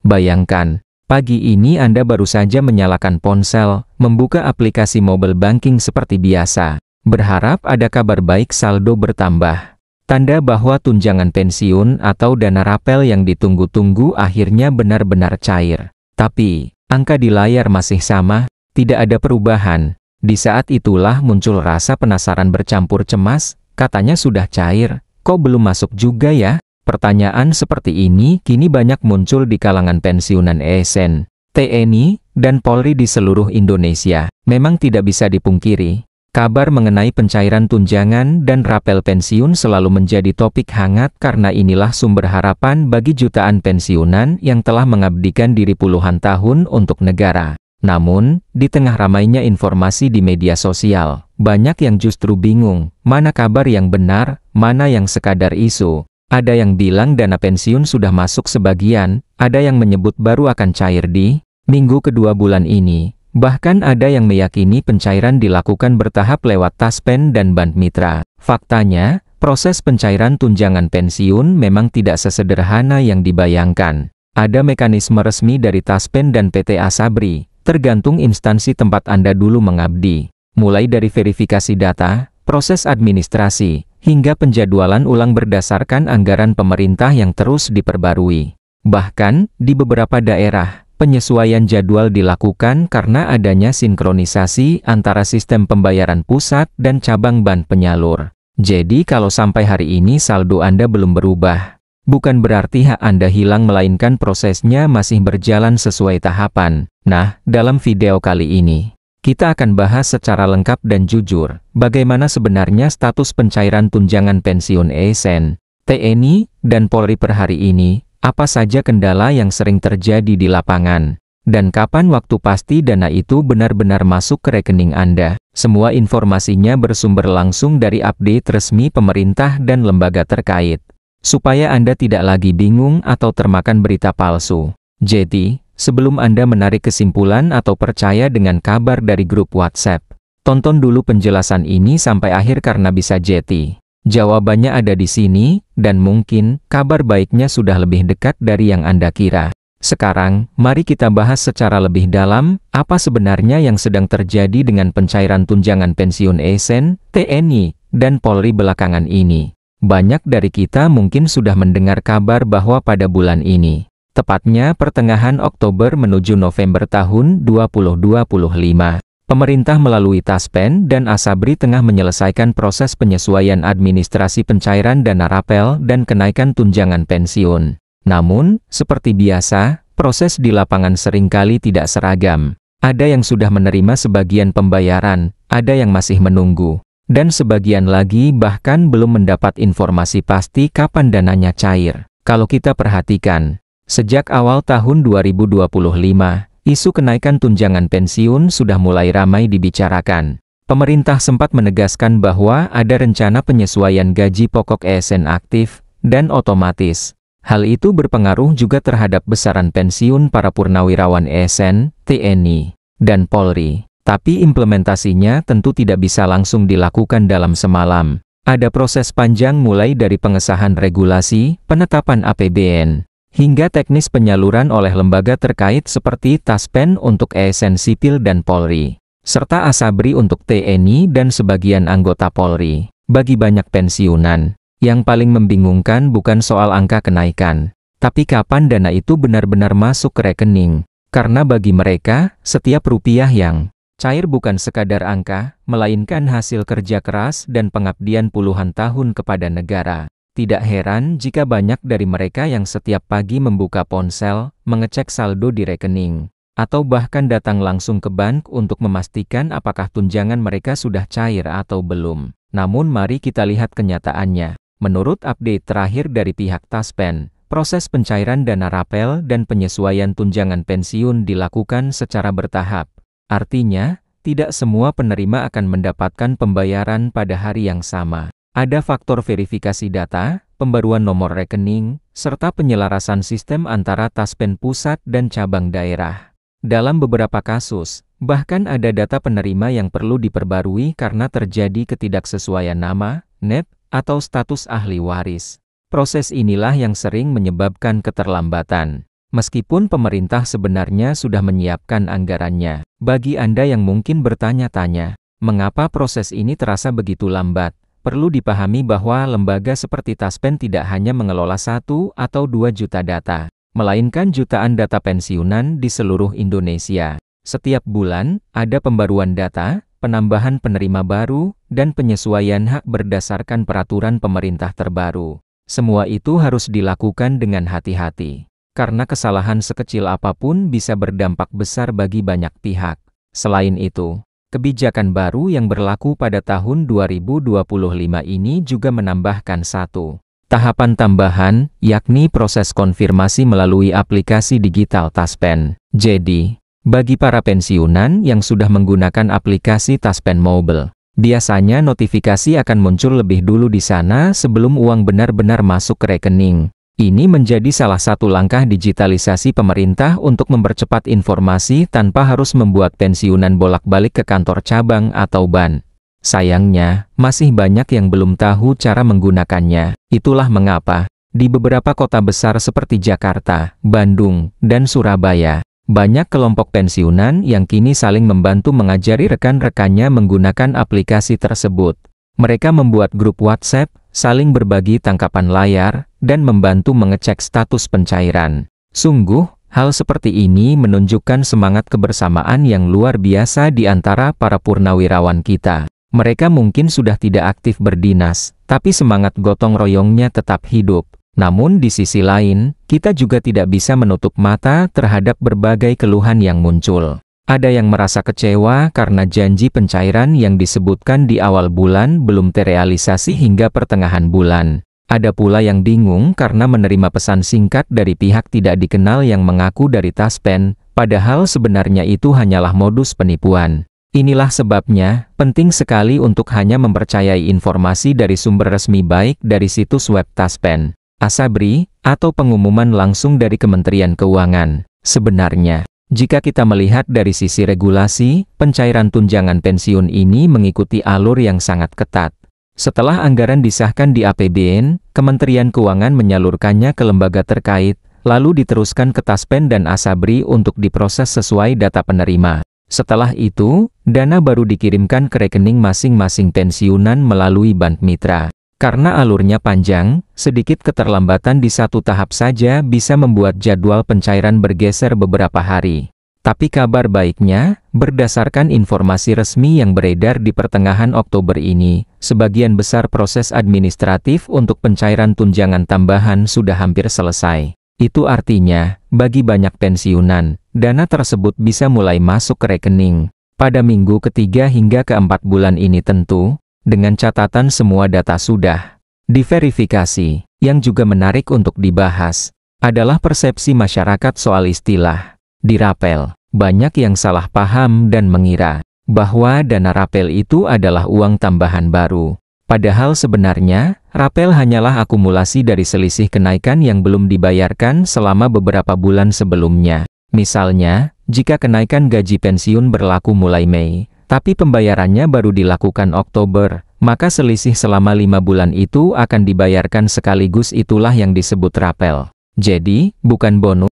Bayangkan, pagi ini Anda baru saja menyalakan ponsel, membuka aplikasi mobile banking seperti biasa, berharap ada kabar baik saldo bertambah. Tanda bahwa tunjangan pensiun atau dana rapel yang ditunggu-tunggu akhirnya benar-benar cair. Tapi, angka di layar masih sama, tidak ada perubahan. Di saat itulah muncul rasa penasaran bercampur cemas, katanya sudah cair, kok belum masuk juga ya? Pertanyaan seperti ini kini banyak muncul di kalangan pensiunan ASN, TNI, dan Polri di seluruh Indonesia. Memang tidak bisa dipungkiri, kabar mengenai pencairan tunjangan dan rapel pensiun selalu menjadi topik hangat karena inilah sumber harapan bagi jutaan pensiunan yang telah mengabdikan diri puluhan tahun untuk negara. Namun, di tengah ramainya informasi di media sosial, banyak yang justru bingung, mana kabar yang benar, mana yang sekadar isu. Ada yang bilang dana pensiun sudah masuk sebagian, ada yang menyebut baru akan cair di minggu kedua bulan ini. Bahkan ada yang meyakini pencairan dilakukan bertahap lewat Taspen dan Band Mitra. Faktanya, proses pencairan tunjangan pensiun memang tidak sesederhana yang dibayangkan. Ada mekanisme resmi dari Taspen dan PT Asabri, tergantung instansi tempat Anda dulu mengabdi. Mulai dari verifikasi data, proses administrasi, hingga penjadwalan ulang berdasarkan anggaran pemerintah yang terus diperbarui. Bahkan, di beberapa daerah, penyesuaian jadwal dilakukan karena adanya sinkronisasi antara sistem pembayaran pusat dan cabang bank penyalur. Jadi kalau sampai hari ini saldo Anda belum berubah, bukan berarti hak Anda hilang melainkan prosesnya masih berjalan sesuai tahapan. Nah, dalam video kali ini, kita akan bahas secara lengkap dan jujur, bagaimana sebenarnya status pencairan tunjangan pensiun ASN, TNI, dan Polri per hari ini, apa saja kendala yang sering terjadi di lapangan, dan kapan waktu pasti dana itu benar-benar masuk ke rekening Anda. Semua informasinya bersumber langsung dari update resmi pemerintah dan lembaga terkait, supaya Anda tidak lagi bingung atau termakan berita palsu. Jadi, sebelum Anda menarik kesimpulan atau percaya dengan kabar dari grup WhatsApp, tonton dulu penjelasan ini sampai akhir karena bisa jadi jawabannya ada di sini, dan mungkin kabar baiknya sudah lebih dekat dari yang Anda kira. Sekarang, mari kita bahas secara lebih dalam, apa sebenarnya yang sedang terjadi dengan pencairan tunjangan pensiun ASN, TNI, dan Polri belakangan ini. Banyak dari kita mungkin sudah mendengar kabar bahwa pada bulan ini, tepatnya pertengahan Oktober menuju November tahun 2025, pemerintah melalui Taspen dan Asabri tengah menyelesaikan proses penyesuaian administrasi pencairan dana rapel dan kenaikan tunjangan pensiun. Namun, seperti biasa, proses di lapangan seringkali tidak seragam. Ada yang sudah menerima sebagian pembayaran, ada yang masih menunggu, dan sebagian lagi bahkan belum mendapat informasi pasti kapan dananya cair. Kalau kita perhatikan, sejak awal tahun 2025, isu kenaikan tunjangan pensiun sudah mulai ramai dibicarakan. Pemerintah sempat menegaskan bahwa ada rencana penyesuaian gaji pokok ASN aktif dan otomatis. Hal itu berpengaruh juga terhadap besaran pensiun para purnawirawan ASN, TNI, dan Polri. Tapi implementasinya tentu tidak bisa langsung dilakukan dalam semalam. Ada proses panjang mulai dari pengesahan regulasi, penetapan APBN, hingga teknis penyaluran oleh lembaga terkait seperti Taspen untuk ASN sipil dan Polri, serta Asabri untuk TNI dan sebagian anggota Polri. Bagi banyak pensiunan, yang paling membingungkan bukan soal angka kenaikan, tapi kapan dana itu benar-benar masuk ke rekening. Karena bagi mereka, setiap rupiah yang cair bukan sekadar angka, melainkan hasil kerja keras dan pengabdian puluhan tahun kepada negara. Tidak heran jika banyak dari mereka yang setiap pagi membuka ponsel, mengecek saldo di rekening, atau bahkan datang langsung ke bank untuk memastikan apakah tunjangan mereka sudah cair atau belum. Namun mari kita lihat kenyataannya. Menurut update terakhir dari pihak Taspen, proses pencairan dana rapel dan penyesuaian tunjangan pensiun dilakukan secara bertahap. Artinya, tidak semua penerima akan mendapatkan pembayaran pada hari yang sama. Ada faktor verifikasi data, pembaruan nomor rekening, serta penyelarasan sistem antara Taspen pusat dan cabang daerah. Dalam beberapa kasus, bahkan ada data penerima yang perlu diperbarui karena terjadi ketidaksesuaian nama, NEP, atau status ahli waris. Proses inilah yang sering menyebabkan keterlambatan. Meskipun pemerintah sebenarnya sudah menyiapkan anggarannya. Bagi Anda yang mungkin bertanya-tanya, mengapa proses ini terasa begitu lambat? Perlu dipahami bahwa lembaga seperti Taspen tidak hanya mengelola 1 atau 2 juta data, melainkan jutaan data pensiunan di seluruh Indonesia. Setiap bulan, ada pembaruan data, penambahan penerima baru, dan penyesuaian hak berdasarkan peraturan pemerintah terbaru. Semua itu harus dilakukan dengan hati-hati, karena kesalahan sekecil apapun bisa berdampak besar bagi banyak pihak. Selain itu, kebijakan baru yang berlaku pada tahun 2025 ini juga menambahkan satu tahapan tambahan, yakni proses konfirmasi melalui aplikasi digital Taspen. Jadi, bagi para pensiunan yang sudah menggunakan aplikasi Taspen Mobile, biasanya notifikasi akan muncul lebih dulu di sana sebelum uang benar-benar masuk ke rekening. Ini menjadi salah satu langkah digitalisasi pemerintah untuk mempercepat informasi tanpa harus membuat pensiunan bolak-balik ke kantor cabang atau bank. Sayangnya, masih banyak yang belum tahu cara menggunakannya. Itulah mengapa, di beberapa kota besar seperti Jakarta, Bandung, dan Surabaya, banyak kelompok pensiunan yang kini saling membantu mengajari rekan-rekannya menggunakan aplikasi tersebut. Mereka membuat grup WhatsApp, saling berbagi tangkapan layar, dan membantu mengecek status pencairan. Sungguh, hal seperti ini menunjukkan semangat kebersamaan yang luar biasa di antara para purnawirawan kita. Mereka mungkin sudah tidak aktif berdinas, tapi semangat gotong royongnya tetap hidup. Namun di sisi lain, kita juga tidak bisa menutup mata terhadap berbagai keluhan yang muncul. Ada yang merasa kecewa karena janji pencairan yang disebutkan di awal bulan belum terrealisasi hingga pertengahan bulan. Ada pula yang bingung karena menerima pesan singkat dari pihak tidak dikenal yang mengaku dari Taspen, padahal sebenarnya itu hanyalah modus penipuan. Inilah sebabnya, penting sekali untuk hanya mempercayai informasi dari sumber resmi baik dari situs web Taspen, Asabri, atau pengumuman langsung dari Kementerian Keuangan. Sebenarnya, jika kita melihat dari sisi regulasi, pencairan tunjangan pensiun ini mengikuti alur yang sangat ketat. Setelah anggaran disahkan di APBN, Kementerian Keuangan menyalurkannya ke lembaga terkait, lalu diteruskan ke Taspen dan Asabri untuk diproses sesuai data penerima. Setelah itu, dana baru dikirimkan ke rekening masing-masing pensiunan melalui bank mitra. Karena alurnya panjang, sedikit keterlambatan di satu tahap saja bisa membuat jadwal pencairan bergeser beberapa hari. Tapi kabar baiknya, berdasarkan informasi resmi yang beredar di pertengahan Oktober ini, sebagian besar proses administratif untuk pencairan tunjangan tambahan sudah hampir selesai. Itu artinya, bagi banyak pensiunan, dana tersebut bisa mulai masuk ke rekening pada minggu ketiga hingga keempat bulan ini tentu, dengan catatan semua data sudah diverifikasi. Yang juga menarik untuk dibahas adalah persepsi masyarakat soal istilah dirapel. Banyak yang salah paham dan mengira bahwa dana rapel itu adalah uang tambahan baru. Padahal sebenarnya, rapel hanyalah akumulasi dari selisih kenaikan yang belum dibayarkan selama beberapa bulan sebelumnya. Misalnya, jika kenaikan gaji pensiun berlaku mulai Mei, tapi pembayarannya baru dilakukan Oktober, maka selisih selama 5 bulan itu akan dibayarkan sekaligus, itulah yang disebut rapel. Jadi, bukan bonus.